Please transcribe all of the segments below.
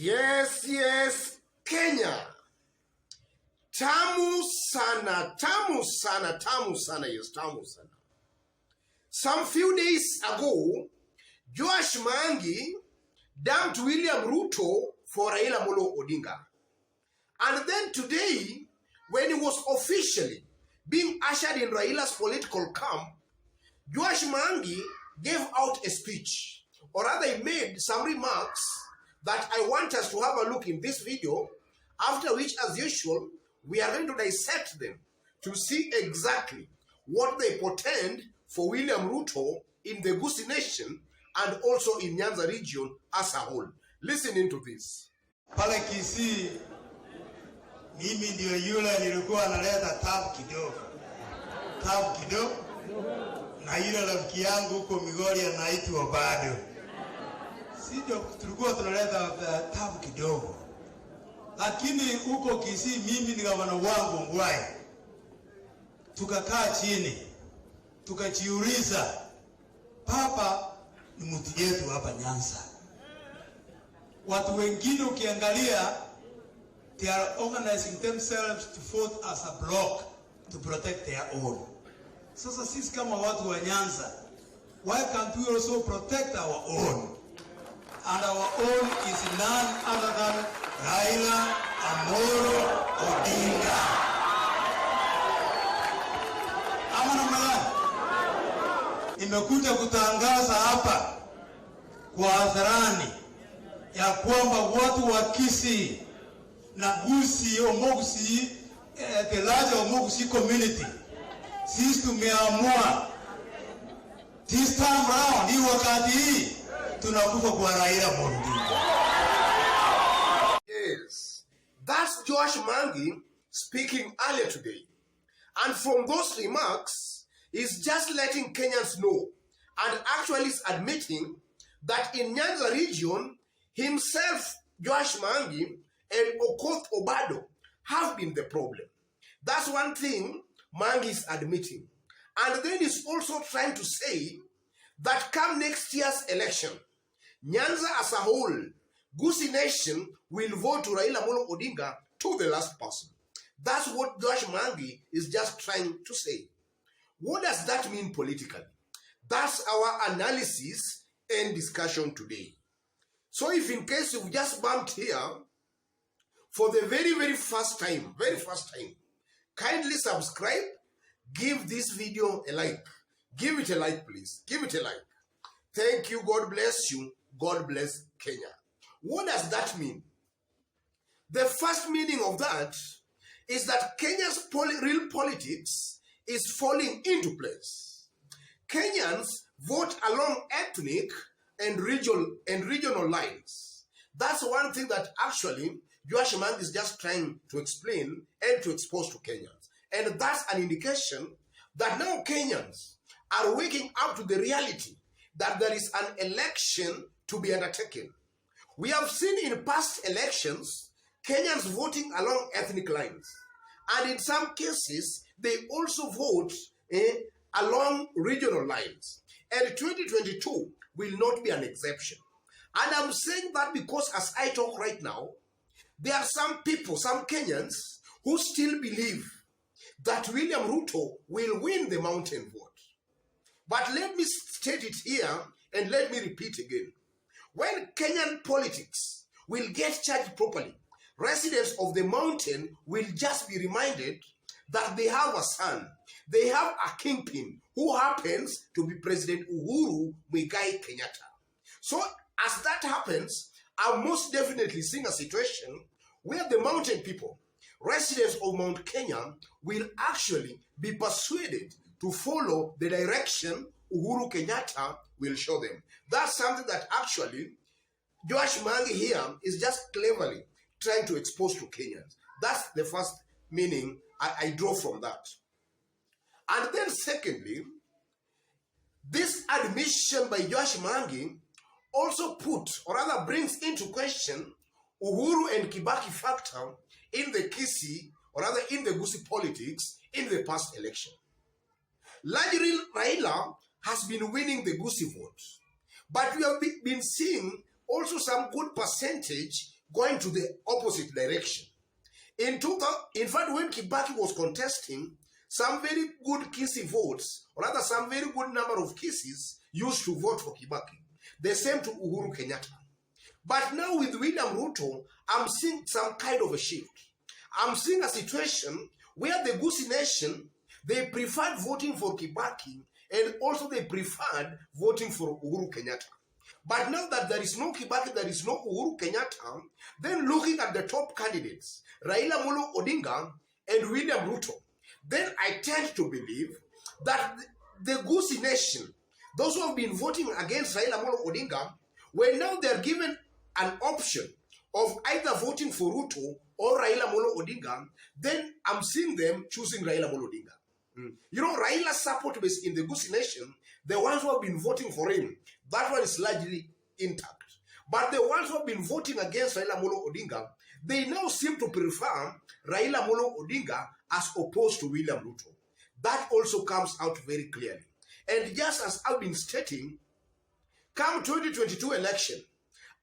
Yes, Kenya. Tamu sana, yes, tamu sana. Some few days ago, Joash Maangi dumped William Ruto for Raila Odinga. And then today, when he was officially being ushered in Raila's political camp, Joash Maangi gave out a speech, or rather he made some remarks that I want us to have a look in this video, after which, as usual, we are going to dissect them to see exactly what they portend for William Ruto in the Gusii Nation and also in Nyanza region as a whole. Listen into this. Pale Kisii, mimi ndio yule nilikuwa naleta tabu kidogo, na yule rafiki yangu huko Migori anaitwa Obado. Sio tulikuwa tunaleta tabu kidogo. Lakini huko Kisii mimi ni gavana wangu Ngwai. Tukakaa chini, tukajiuliza, papa ni mtu yetu hapa Nyanza. Watu wengine ukiangalia, they are organizing themselves to vote as a block to protect their own. Sasa sisi kama watu wa Nyanza, why can't we also protect our own? And our own is none other than Raila Amolo Odinga. Ama namna gani? Nimekuja kutangaza hapa kwa hadharani ya kwamba watu wa Kisii na Gusii, the larger Gusii community, sisi tumeamua this time round, hii wakati hii tunakufa kwa Raila Odinga. Yes, that's Joash Maangi speaking earlier today. And from those remarks, he's just letting Kenyans know and actually is admitting that in Nyanza region, himself, Joash Maangi, and Obado have been the problem. That's one thing Maangi is admitting. And then he's also trying to say that come next year's election, Nyanza as a whole, Gusii Nation will vote to Raila Odinga to the last person. That's what Joash Maangi is just trying to say. What does that mean politically? That's our analysis and discussion today. So if in case you've just bumped here for the very first time, kindly subscribe, give this video a like. Give it a like, please. Give it a like. Thank you. God bless you. God bless Kenya. What does that mean? The first meaning of that is that Kenya's real politics is falling into place. Kenyans vote along ethnic and regional lines. That's one thing that actually Joash Maangi is just trying to explain and to expose to Kenyans. And that's an indication that now Kenyans are waking up to the reality that there is an election to be undertaken. We have seen in past elections, Kenyans voting along ethnic lines. And in some cases, they also vote along regional lines. And 2022 will not be an exception. And I'm saying that because as I talk right now, there are some people, some Kenyans, who still believe that William Ruto will win the mountain vote. But let me state it here and let me repeat again. When Kenyan politics will get charged properly, residents of the mountain will just be reminded that they have a son. They have a kingpin who happens to be President Uhuru Muigai Kenyatta. So as that happens, I'm most definitely seeing a situation where the mountain people, residents of Mount Kenya, will actually be persuaded to follow the direction Uhuru Kenyatta will show them. That's something that actually Joash Maangi here is just cleverly trying to expose to Kenyans. That's the first meaning I draw from that. And then secondly, this admission by Joash Maangi also brings into question Uhuru and Kibaki factor in the Kisii, or rather in the Gusii politics in the past election. Largely, Raila has been winning the Gusii vote. But we have been seeing also some good percentage going to the opposite direction. In fact, when Kibaki was contesting, some very good Kisi votes, or rather some very good number of Kisis used to vote for Kibaki. The same to Uhuru Kenyatta. But now with William Ruto, I'm seeing some kind of a shift. I'm seeing a situation where the Gusii Nation, they preferred voting for Kibaki and also they preferred voting for Uhuru Kenyatta. But now that there is no Kibaki, there is no Uhuru Kenyatta, then looking at the top candidates, Raila Molo Odinga and William Ruto, then I tend to believe that the Gusii Nation, those who have been voting against Raila Molo Odinga, when now they are given an option of either voting for Ruto or Raila Molo Odinga, then I'm seeing them choosing Raila Molo Odinga. You know, Raila's support base in the Gusii Nation, the ones who have been voting for him, that one is largely intact. But the ones who have been voting against Raila Molo Odinga, they now seem to prefer Raila Molo Odinga as opposed to William Ruto. That also comes out very clearly. And just as I've been stating, come 2022 election,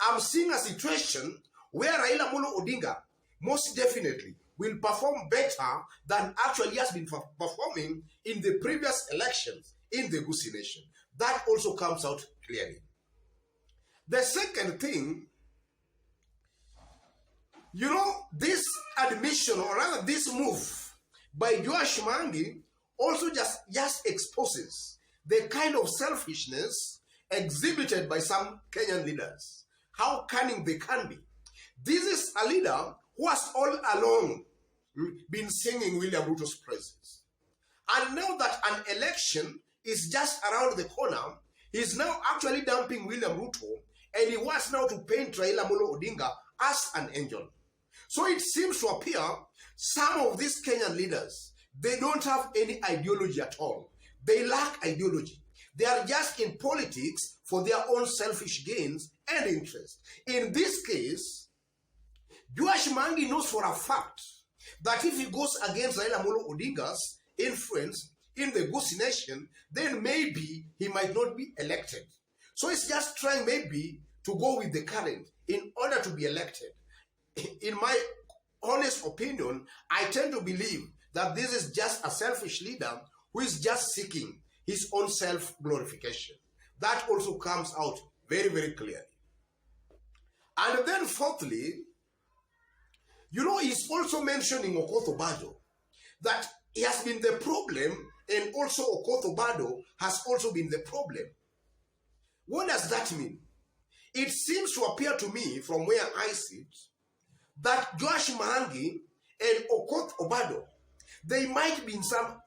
I'm seeing a situation where Raila Molo Odinga most definitely will perform better than actually has been performing in the previous elections in the Gusii Nation. That also comes out clearly. The second thing, you know, this admission, or rather this move by Joash Maangi also just exposes the kind of selfishness exhibited by some Kenyan leaders. How cunning they can be. This is a leader who has all along been singing William Ruto's praises. And now that an election is just around the corner, he's now actually dumping William Ruto, and he wants now to paint Raila Molo Odinga as an angel. So it seems to appear some of these Kenyan leaders, they don't have any ideology at all. They lack ideology. They are just in politics for their own selfish gains and interest. In this case, Joash Maangi knows for a fact that if he goes against Raila Molo Odinga's influence in the Gusii Nation, then maybe he might not be elected. So he's just trying maybe to go with the current in order to be elected. In my honest opinion, I tend to believe that this is just a selfish leader who is just seeking his own self-glorification. That also comes out very, very clearly. And then fourthly, you know, he's also mentioning Okoth Obado, that he has been the problem, and also Okoth Obado has also been the problem. What does that mean? It seems to appear to me, from where I sit, that Joash Maangi and Okoth Obado, they might be in some,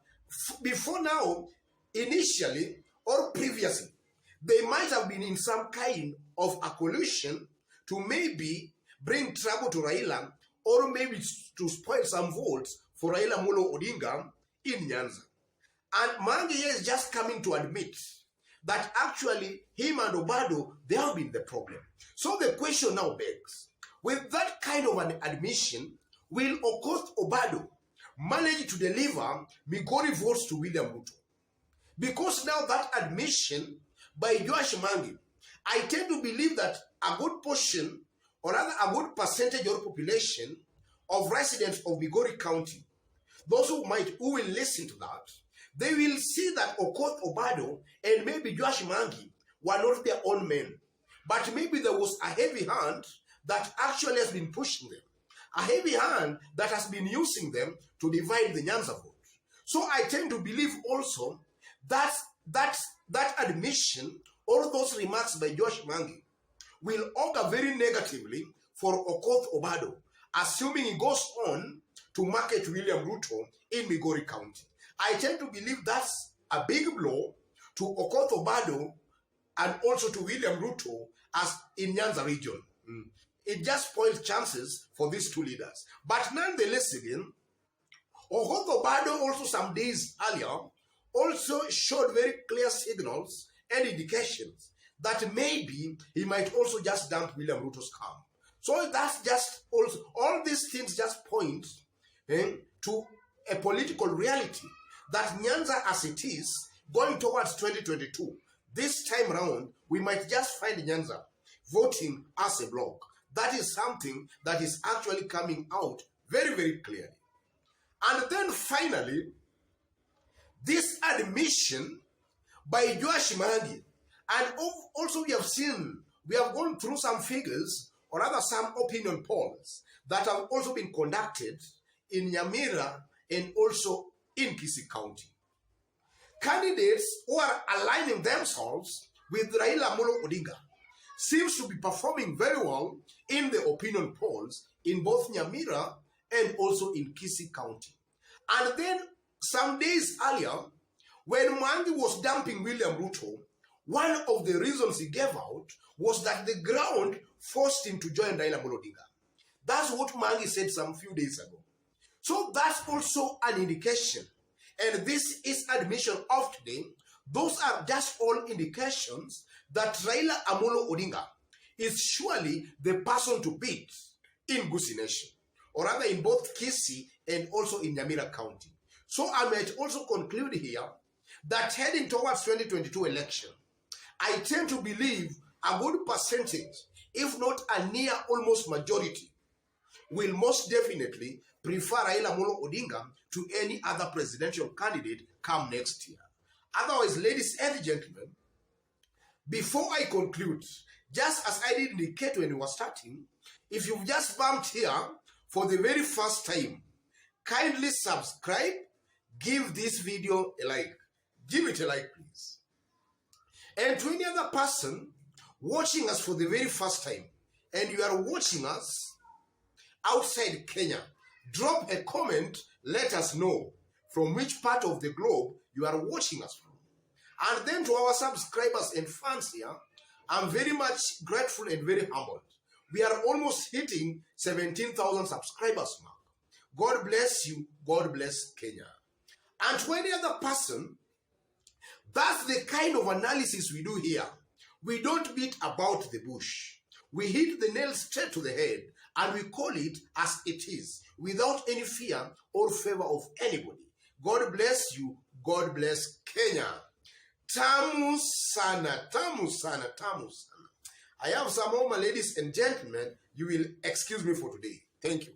before now, initially or previously, they might have been in some kind of a collusion to maybe bring trouble to Raila, or maybe to spoil some votes for Raila Molo Odinga in Nyanza. And Maangi is just coming to admit that actually him and Obado, they have been the problem. So the question now begs, with that kind of an admission, will Okoth Obado manage to deliver Migori votes to William Ruto? Because now that admission by Joash Maangi, I tend to believe that a good portion, or rather a good percentage of the population of residents of Migori County, those who will listen to that, they will see that Okoth Obado and maybe Joash Maangi were not their own men. But maybe there was a heavy hand that actually has been pushing them. A heavy hand that has been using them to divide the Nyanza vote. So I tend to believe also that that admission or those remarks by Joash Maangi will augur very negatively for Okoth Obado, assuming he goes on to market William Ruto in Migori County. I tend to believe that's a big blow to Okoth Obado and also to William Ruto as in Nyanza region. It just spoils chances for these two leaders. But nonetheless again, Okoth Obado also some days earlier also showed very clear signals and indications that maybe he might also just dump William Ruto's camp. So that's just also, all these things just point to a political reality that Nyanza as it is going towards 2022, this time around, we might just find Nyanza voting as a bloc. That is something that is actually coming out very, very clearly. And then finally, this admission by Joash Maangi, and also we have gone through some figures, or rather some opinion polls that have also been conducted in Nyamira and also in Kisii County. Candidates who are aligning themselves with Raila Amolo Odinga seems to be performing very well in the opinion polls in both Nyamira and also in Kisii County. And then some days earlier, when Maangi was dumping William Ruto, one of the reasons he gave out was that the ground forced him to join Raila Amolo Odinga. That's what Maangi said some few days ago. So that's also an indication. And this is admission of today. Those are just all indications that Raila Amolo Odinga is surely the person to beat in Gusii Nation, or rather in both Kisii and also in Nyamira County. So I might also conclude here that heading towards 2022 election, I tend to believe a good percentage, if not a near almost majority, will most definitely prefer Raila Amolo Odinga to any other presidential candidate come next year. Otherwise, ladies and gentlemen, before I conclude, just as I did indicate when we were starting, if you've just bumped here for the very first time, kindly subscribe, give this video a like. Give it a like, please. And to any other person watching us for the very first time, and you are watching us outside Kenya, drop a comment, let us know from which part of the globe you are watching us from. And then to our subscribers and fans here, I'm very much grateful and very humbled. We are almost hitting 17,000 subscribers mark. God bless you. God bless Kenya. And to any other person, that's the kind of analysis we do here. We don't beat about the bush. We hit the nail straight to the head and we call it as it is, without any fear or favor of anybody. God bless you. God bless Kenya. Tamu sana, tamu sana, tamu sana. I have some more, my ladies and gentlemen. You will excuse me for today. Thank you.